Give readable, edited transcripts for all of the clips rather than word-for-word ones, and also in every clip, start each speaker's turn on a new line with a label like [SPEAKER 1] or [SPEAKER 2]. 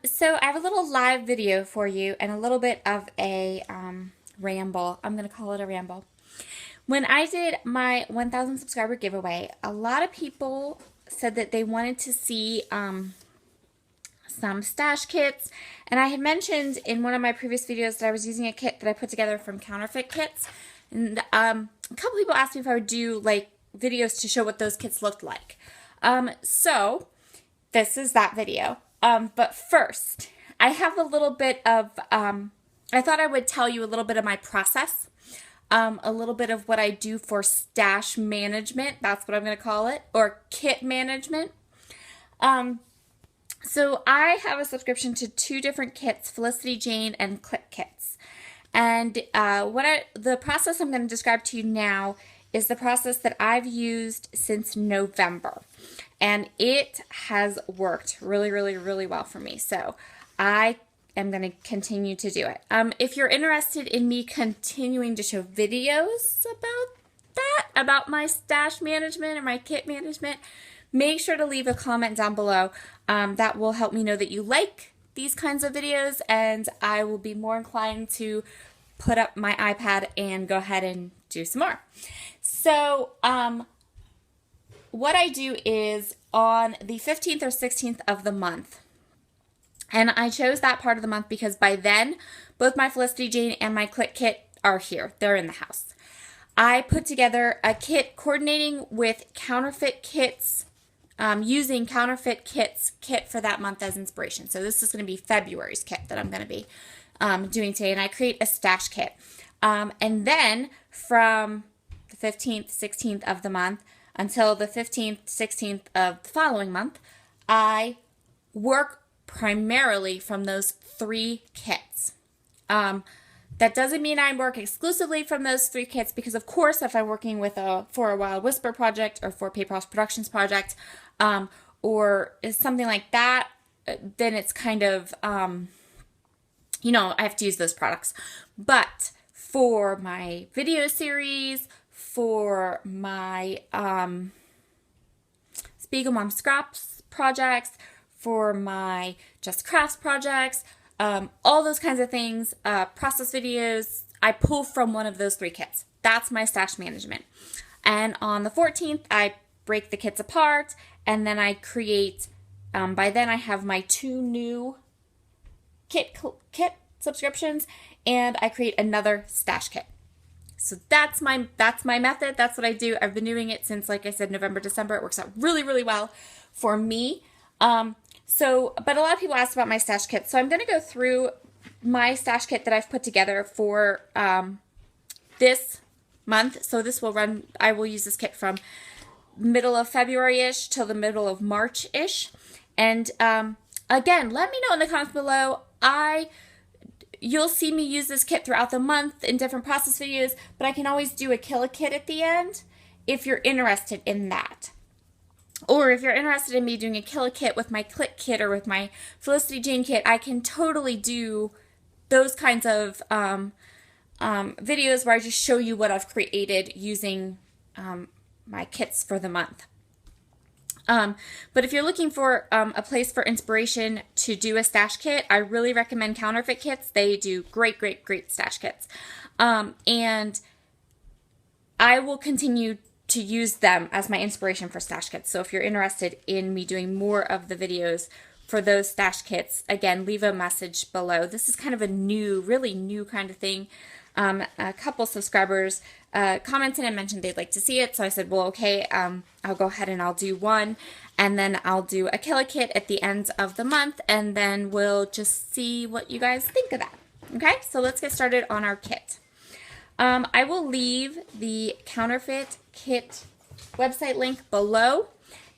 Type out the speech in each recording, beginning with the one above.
[SPEAKER 1] So I have a little live video for you and a little bit of a ramble. I'm going to call it a ramble. When I did my 1,000 subscriber giveaway, a lot of people said that they wanted to see some stash kits. And I had mentioned in one of my previous videos that I was using a kit that I put together from Counterfeit kits. And a couple people asked me if I would do like videos to show what those kits looked like. So this is that video. But first, I have a little bit of, I thought I would tell you a little bit of my process, a little bit of what I do for stash management. That's what I'm going to call it, or kit management. So I have a subscription to two different kits, Felicity Jane and Click Kits. And the process I'm going to describe to you now is the process that I've used since November. And it has worked really, really, really well for me. So I am going to continue to do it. If you're interested in me continuing to show videos about my stash management or my kit management, make sure to leave a comment down below. That will help me know that you like these kinds of videos, and I will be more inclined to put up my iPad and go ahead and do some more. So, what I do is on the 15th or 16th of the month, and I chose that part of the month because by then, both my Felicity Jane and my Click Kit are here. They're in the house. I put together a kit coordinating with Counterfeit Kits, using Counterfeit Kits kit for that month as inspiration. So this is going to be February's kit that I'm going to be doing today, and I create a stash kit. And then from the 15th, 16th of the month until the 15th, 16th of the following month, I work primarily from those three kits. That doesn't mean I work exclusively from those three kits, because of course if I'm working with for a Wild Whisper project or for Paper House Productions project, or something like that, then it's kind of, you know, I have to use those products. But for my video series, for my Spiegel Mom Scraps projects, for my Just Crafts projects, all those kinds of things, process videos, I pull from one of those three kits. That's my stash management. And on the 14th, I break the kits apart, and then I create, by then I have my two new kit subscriptions, and I create another stash kit. So that's my method. That's what I do. I've been doing it since, like I said, November, December. It works out really, really well for me. But a lot of people asked about my stash kit. So I'm going to go through my stash kit that I've put together for this month. So this will run, I will use this kit from middle of February-ish till the middle of March-ish. And again, let me know in the comments below. You'll see me use this kit throughout the month in different process videos, but I can always do a kill a kit at the end if you're interested in that. Or if you're interested in me doing a kill a kit with my Click Kit or with my Felicity Jane kit, I can totally do those kinds of videos where I just show you what I've created using my kits for the month. But if you're looking for a place for inspiration to do a stash kit, I really recommend Counterfeit Kits. They do great, great, great stash kits. And I will continue to use them as my inspiration for stash kits. So if you're interested in me doing more of the videos for those stash kits, again, leave a message below. This is kind of a new, really new kind of thing. A couple subscribers commented and mentioned they'd like to see it. So I said, well, okay, I'll go ahead and I'll do one. And then I'll do a kill a kit at the end of the month. And then we'll just see what you guys think of that. Okay, so let's get started on our kit. I will leave the Counterfeit Kit website link below.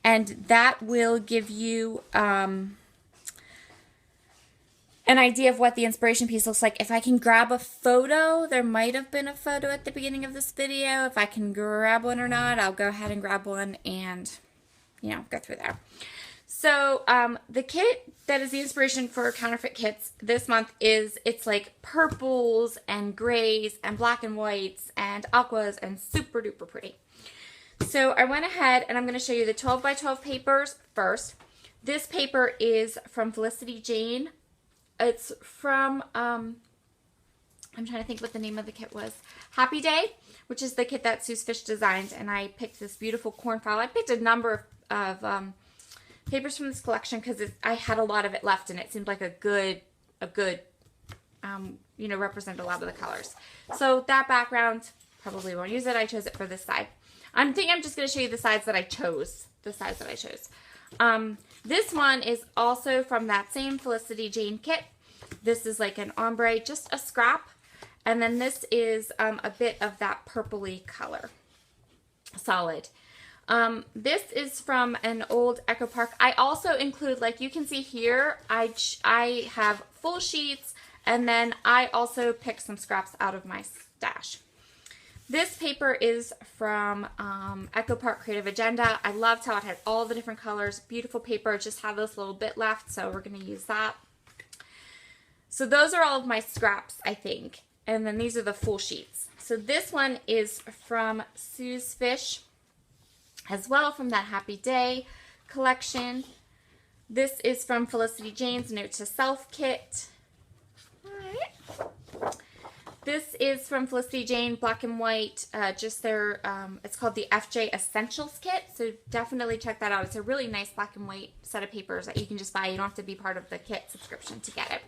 [SPEAKER 1] And that will give you an idea of what the inspiration piece looks like. If I can grab a photo, there might have been a photo at the beginning of this video. If I can grab one or not, I'll go ahead and grab one and, you know, go through there. So the kit that is the inspiration for Counterfeit Kits this month it's like purples and grays and black and whites and aquas and super duper pretty. So I went ahead and I'm going to show you the 12 by 12 papers first. This paper is from Felicity Jane. It's from, I'm trying to think what the name of the kit was. Happy Day, which is the kit that Sue's Fish designed. And I picked this beautiful corn fowl. I picked a number of papers from this collection because I had a lot of it left, and it seemed like a good, you know, represent a lot of the colors. So that background, probably won't use it. I chose it for this side. I'm just going to show you the sides that I chose. This one is also from that same Felicity Jane kit. This is like an ombre, just a scrap. And then this is a bit of that purpley color. Solid. This is from an old Echo Park. I also include, like you can see here, I have full sheets, and then I also pick some scraps out of my stash. This paper is from Echo Park Creative Agenda. I loved how it had all the different colors. Beautiful paper. Just had this little bit left, so we're going to use that. So those are all of my scraps, I think. And then these are the full sheets. So this one is from Sue's Fish as well, from that Happy Day collection. This is from Felicity Jane's Note to Self kit. All right. This is from Felicity Jane, black and white, just their, it's called the FJ Essentials kit, so definitely check that out. It's a really nice black and white set of papers that you can just buy. You don't have to be part of the kit subscription to get it.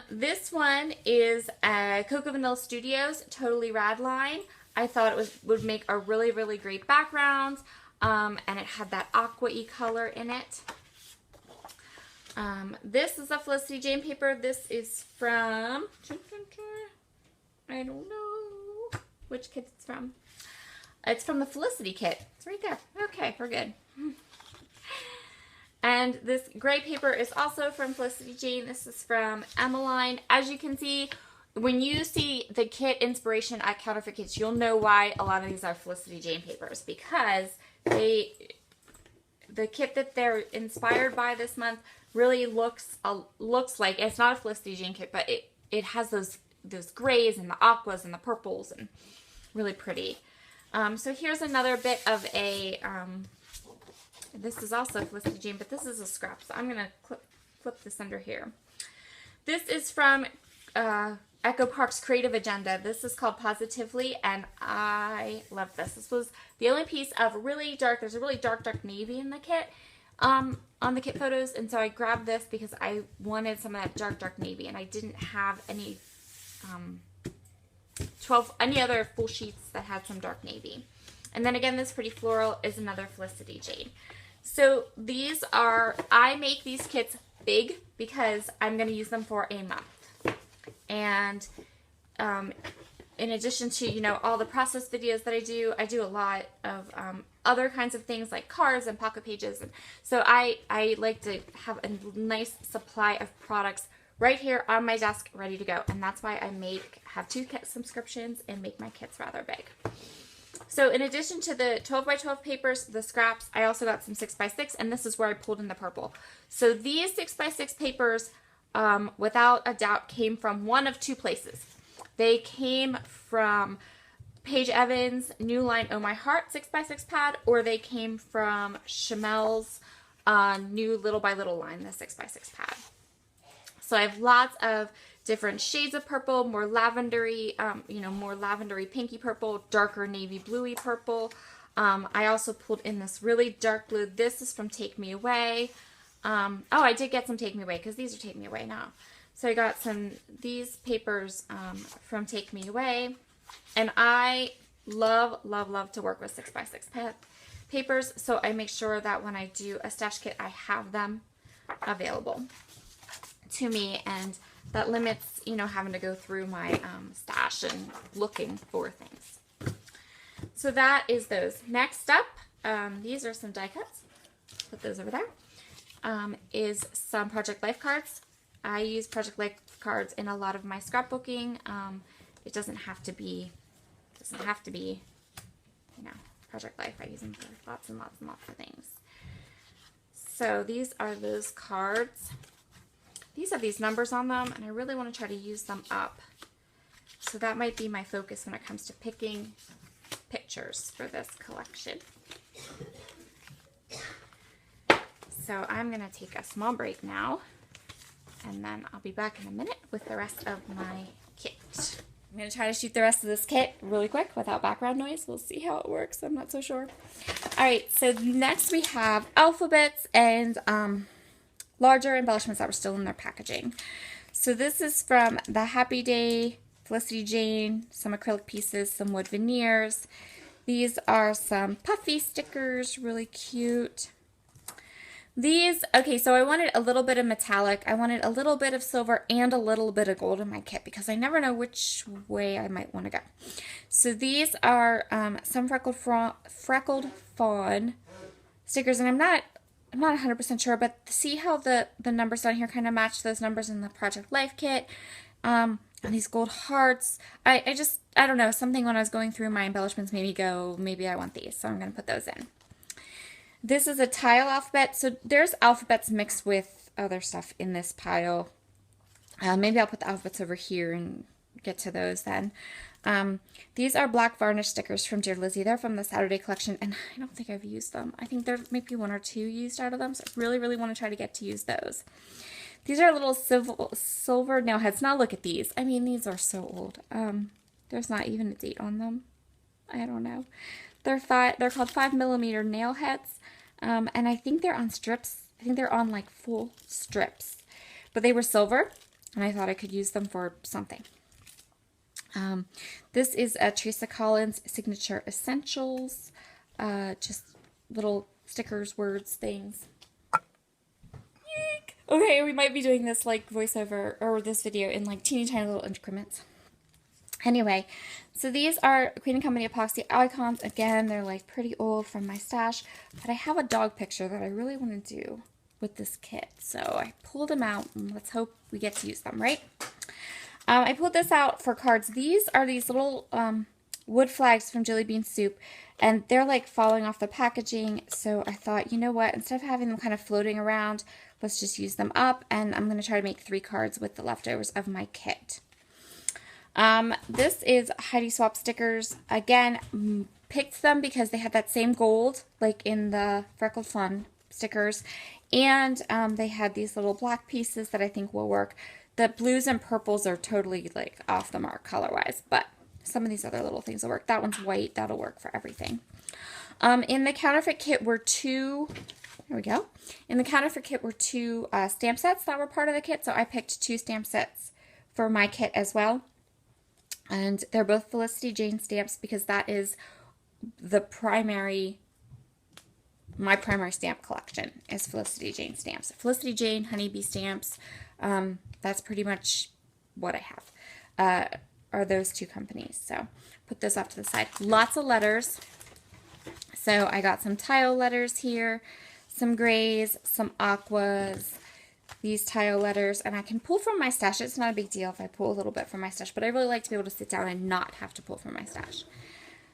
[SPEAKER 1] This one is Cocoa Vanilla Studios Totally Rad line. I thought it would make a really, really great background, and it had that aqua-y color in it. This is a Felicity Jane paper. This is from, I don't know which kit it's from. It's from the Felicity kit. It's right there. Okay, we're good. And this gray paper is also from Felicity Jane. This is from Emmeline. As you can see, when you see the kit inspiration at Counterfeit Kits, you'll know why a lot of these are Felicity Jane papers, because the kit that they're inspired by this month really looks like, it's not a Felicity Jane kit, but it has those grays and the aquas and the purples, and really pretty. So here's another bit of a, this is also Felicity Jane, but this is a scrap, so I'm going to flip this under here. This is from Echo Park's Creative Agenda. This is called Positively, and I love this. This was the only piece of really dark, there's a really dark navy in the kit, on the kit photos, and so I grabbed this because I wanted some of that dark navy, and I didn't have any any other full sheets that had some dark navy. And then again, this Pretty Floral is another Felicity Jane. So these are, I make these kits big because I'm going to use them for a month. And in addition to, you know, all the process videos that I do a lot of other kinds of things like cards and pocket pages. And so I like to have a nice supply of products right here on my desk ready to go. And that's why I have 2 kit subscriptions and make my kits rather big. So in addition to the 12 by 12 papers, the scraps, I also got some 6 by 6, and this is where I pulled in the purple. So these 6 by 6 papers, without a doubt, came from one of 2 places. They came from Paige Evans' new line, Oh My Heart 6 by 6 pad, or they came from Chamel's new Little by Little line, the 6 by 6 pad. So I have lots of different shades of purple, more lavendery, more lavendery pinky purple, darker navy bluey purple. I also pulled in this really dark blue. This is from Take Me Away. Oh, I did get some Take Me Away because these are Take Me Away now. So I got these papers from Take Me Away. And I love to work with 6 by 6 papers. So I make sure that when I do a stash kit, I have them available to me, and that limits, having to go through my stash and looking for things. So that is those. Next up, these are some die cuts. Put those over there. Is some Project Life cards. I use Project Life cards in a lot of my scrapbooking. It doesn't have to be, Project Life. I use them for lots and lots and lots of things. So these are those cards. These have these numbers on them, and I really want to try to use them up. So that might be my focus when it comes to picking pictures for this collection. so I'm going to take a small break now, and then I'll be back in a minute with the rest of my kit. I'm going to try to shoot the rest of this kit really quick without background noise. We'll see how it works. I'm not so sure. Alright, so next we have alphabets and larger embellishments that were still in their packaging. So this is from the Happy Day, Felicity Jane, some acrylic pieces, some wood veneers. These are some puffy stickers, really cute. These, okay, so I wanted a little bit of metallic, I wanted a little bit of silver, and a little bit of gold in my kit because I never know which way I might want to go. So these are some freckled fawn stickers, and I'm not 100% sure, but see how the numbers down here kind of match those numbers in the Project Life kit. And these gold hearts. I don't know, something when I was going through my embellishments made me go, maybe I want these, so I'm going to put those in. This is a tile alphabet, so there's alphabets mixed with other stuff in this pile. Maybe I'll put the alphabets over here and get to those then. These are black varnish stickers from Dear Lizzie. They're from the Saturday collection, and I don't think I've used them. I think there's maybe 1 or 2 used out of them, so I really, really want to try to get to use those. These are little silver nail heads. Now look at these. I mean, these are so old. There's not even a date on them. I don't know. They're called 5mm nail heads, and I think they're on strips. I think they're on like full strips, but they were silver, and I thought I could use them for something. This is a Teresa Collins Signature Essentials, just little stickers, words, things. Eek. Okay, we might be doing this like voiceover or this video in like teeny tiny little increments. Anyway, so these are Queen and Company epoxy icons. Again, they're like pretty old from my stash, but I have a dog picture that I really want to do with this kit. So I pulled them out, and let's hope we get to use them, right? I pulled this out for cards. These are these little wood flags from Jelly Bean Soup, and they're like falling off the packaging, so I thought, you know what, instead of having them kind of floating around, let's just use them up, and I'm going to try to make 3 cards with the leftovers of my kit. This is Heidi Swap stickers. Again, picked them because they had that same gold, like in the Freckled Fun stickers, and they had these little black pieces that I think will work. The blues and purples are totally like off the mark color-wise, but some of these other little things will work. That one's white. That'll work for everything. In the Counterfeit kit were 2, there we go. In the Counterfeit kit were 2 stamp sets that were part of the kit, so I picked 2 stamp sets for my kit as well. And they're both Felicity Jane stamps because that is the my primary stamp collection is Felicity Jane stamps. Felicity Jane, Honeybee stamps, that's pretty much what I have, are those 2 companies. So put those off to the side. Lots of letters. So I got some tile letters here, some grays, some aquas, these tile letters, and I can pull from my stash. It's not a big deal if I pull a little bit from my stash, but I really like to be able to sit down and not have to pull from my stash.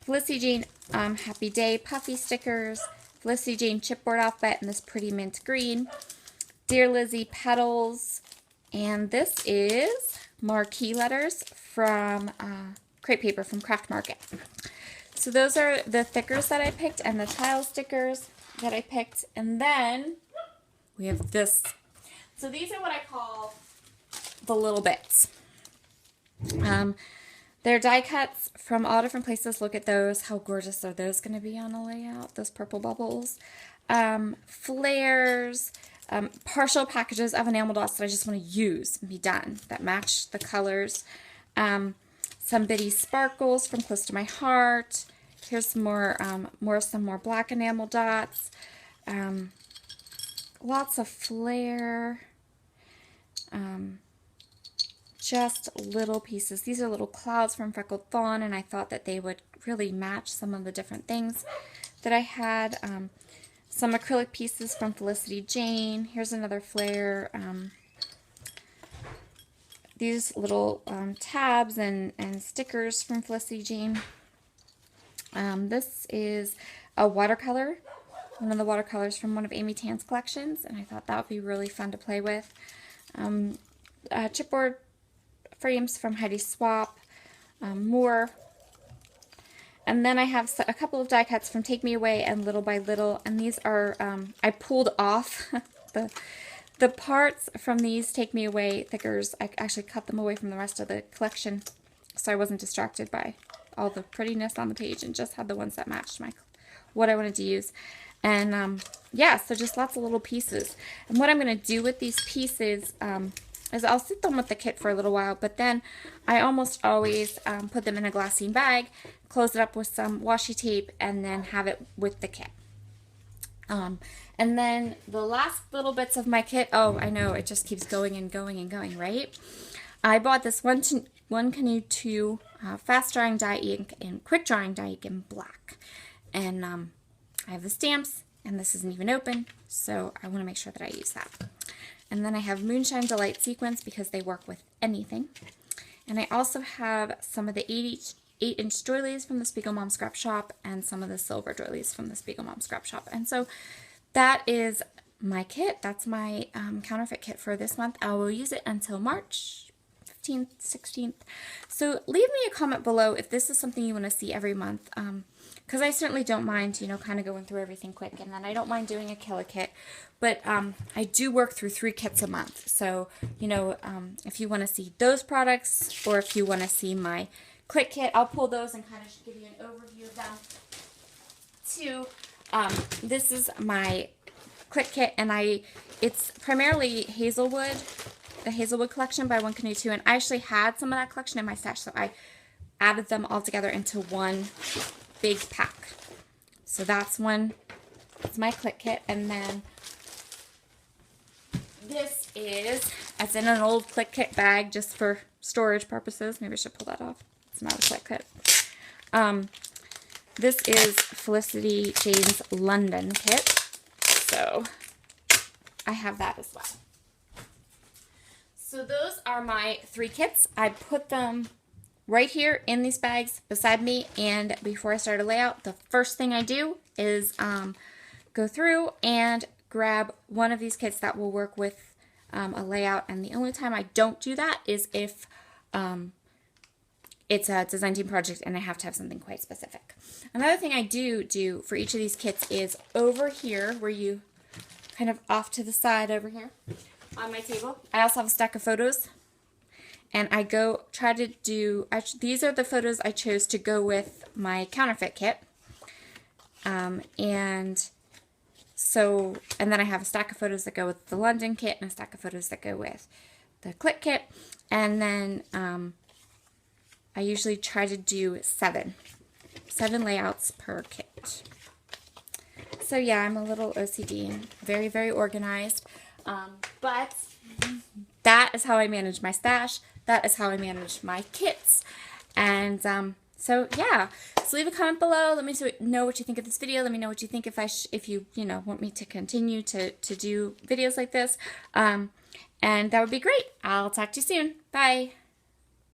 [SPEAKER 1] Felicity Jane Happy Day puffy stickers, Felicity Jane chipboard alphabet in this pretty mint green, Dear Lizzie petals, and this is marquee letters from crepe paper from Craft Market. So those are the thickers that I picked and the tile stickers that I picked, and then we have this. So these are what I call the little bits. They're die cuts from all different places. Look at those. How gorgeous are those going to be on a layout? Those purple bubbles. Flares. Partial packages of enamel dots that I just want to use and be done. That match the colors. Some bitty sparkles from Close to My Heart. Here's some more, some more black enamel dots. Lots of flare. Just little pieces. These are little clouds from Freckled Fawn, and I thought that they would really match some of the different things that I had. Some acrylic pieces from Felicity Jane. Here's another flare. These little tabs and stickers from Felicity Jane. This is a watercolor, one of the watercolors from one of Amy Tan's collections, and I thought that would be really fun to play with. Chipboard frames from Heidi Swap, more. And then I have a couple of die cuts from Take Me Away and Little by Little. And these are, I pulled off the parts from these Take Me Away thickers. I actually cut them away from the rest of the collection so I wasn't distracted by all the prettiness on the page and just had the ones that matched what I wanted to use. And yeah, so just lots of little pieces. And what I'm going to do with these pieces is I'll sit them with the kit for a little while, but then I almost always put them in a glassine bag, close it up with some washi tape, and then have it with the kit. And then the last little bits of my kit, oh, I know, it just keeps going and going and going, right? I bought this One Canoe 2 fast drying dye ink and quick drying dye ink in black. And I have the stamps, and this isn't even open, so I want to make sure that I use that. And then I have Moonshine Delight Sequins because they work with anything. And I also have some of the 8-inch doilies from the Spiegel Mom Scrap Shop and some of the silver doilies from the Spiegel Mom Scrap Shop. And so that is my kit. That's my counterfeit kit for this month. I will use it until March 15th, 16th. So leave me a comment below if this is something you want to see every month. Because I certainly don't mind, you know, kind of going through everything quick. And then I don't mind doing a killer kit. But I do work through 3 kits a month. So, you know, if you want to see those products or if you want to see my click kit, I'll pull those and kind of give you an overview of them too. This is my click kit, and it's primarily Hazelwood, the Hazelwood collection by One Canoe 2, and I actually had some of that collection in my stash, so I added them all together into one big pack. So that's my click kit, and then this is, as in an old click kit bag just for storage purposes. Maybe I should pull that off. It's not a click kit. This is Felicity Jane's London kit. So I have that as well. So those are my 3 kits. I put them right here in these bags beside me, and before I start a layout, the first thing I do is go through and grab one of these kits that will work with a layout, and the only time I don't do that is if it's a design team project and I have to have something quite specific. Another thing I do for each of these kits is over here, where you kind of off to the side over here on my table, I also have a stack of photos, and I try to do, these are the photos I chose to go with my counterfeit kit, and then I have a stack of photos that go with the London kit and a stack of photos that go with the click kit, and then I usually try to do 7 layouts per kit. So yeah, I'm a little OCD and very, very organized, but that is how I manage my stash. That is how I manage my kits. And so yeah, so leave a comment below. Let me know what you think of this video. Let me know what you think if you want me to continue to do videos like this. And that would be great. I'll talk to you soon. Bye.